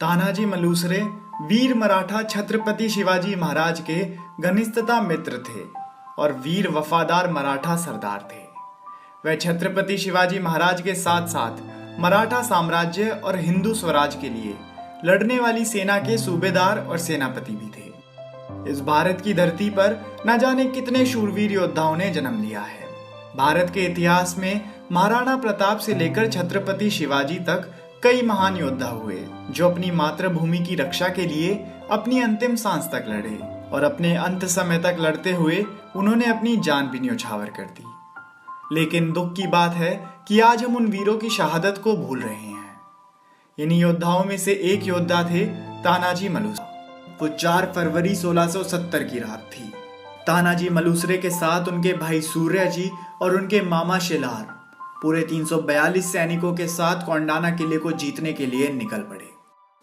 तानाजी मलुसरे वीर मराठा छत्रपति शिवाजी महाराज के घनिष्ठता मित्र थे और वीर वफादार मराठा सरदार थे। वह छत्रपति शिवाजी महाराज के साथ साथ मराठा साम्राज्य और हिंदू स्वराज के लिए लड़ने वाली सेना के सूबेदार और सेनापति भी थे। इस भारत की धरती पर न जाने कितने शूरवीर योद्धाओं ने जन्म लिया है। भारत के इतिहास में महाराणा प्रताप से लेकर छत्रपति शिवाजी तक कई महान योद्धा हुए जो अपनी मातृभूमि की रक्षा के लिए अपनी अंतिम सांस तक लड़े और अपने अंत समय तक लड़ते हुए उन्होंने अपनी जान भी न्यौछावर कर दी। लेकिन दुख की बात है कि आज हम उन वीरों की शहादत को भूल रहे हैं। इन्हीं योद्धाओं में से एक योद्धा थे तानाजी मलुसरे। वो 4 फरवरी 1670 की रात थी। तानाजी मलुसरे के साथ उनके भाई सूर्य जी और उनके मामा शेलार पूरे 342 सैनिकों के साथ कोंडाना किले को जीतने के लिए निकल पड़े।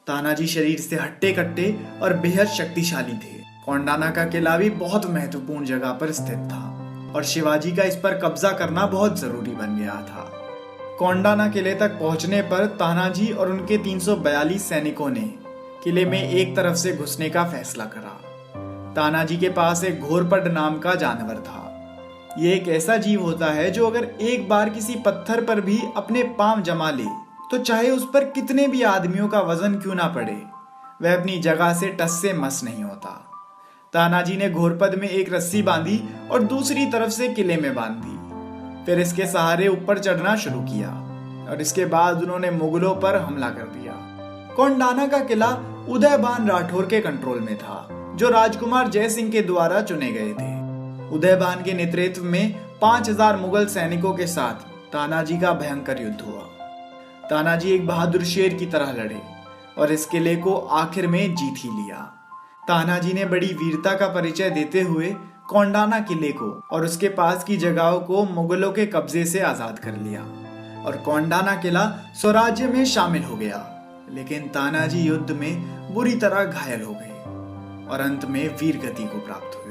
तानाजी शरीर से हट्टे कट्टे और बेहद शक्तिशाली थे। कोंडाना का किला भी बहुत महत्वपूर्ण जगह पर स्थित था और शिवाजी का इस पर कब्जा करना बहुत जरूरी बन गया था। कोंडाना किले तक पहुंचने पर तानाजी और उनके 342 सैनिकों ने किले में एक तरफ से घुसने का फैसला करा। तानाजी के पास एक घोरपड नाम का जानवर था। ये एक ऐसा जीव होता है जो अगर एक बार किसी पत्थर पर भी अपने पांव जमा ले तो चाहे उस पर कितने भी आदमियों का वजन क्यों ना पड़े, वह अपनी जगह से टस से मस नहीं होता। तानाजी ने घोरपद में एक रस्सी बांधी और दूसरी तरफ से किले में बांध दी। फिर इसके सहारे ऊपर चढ़ना शुरू किया और इसके बाद उन्होंने मुगलों पर हमला कर दिया। कोंडाना का किला उदयबान राठौर के कंट्रोल में था जो राजकुमार जय सिंह के द्वारा चुने गए थे। उदयबान के नेतृत्व में 5000 मुगल सैनिकों के साथ तानाजी का भयंकर युद्ध हुआ। तानाजी एक बहादुर शेर की तरह लड़े और इस किले को आखिर में जीत ही लिया। तानाजी ने बड़ी वीरता का परिचय देते हुए कोंडाना किले को और उसके पास की जगहों को मुगलों के कब्जे से आजाद कर लिया और कोंडाना किला स्वराज्य में शामिल हो गया। लेकिन तानाजी युद्ध में बुरी तरह घायल हो गए और अंत में वीर गति को प्राप्त हुए।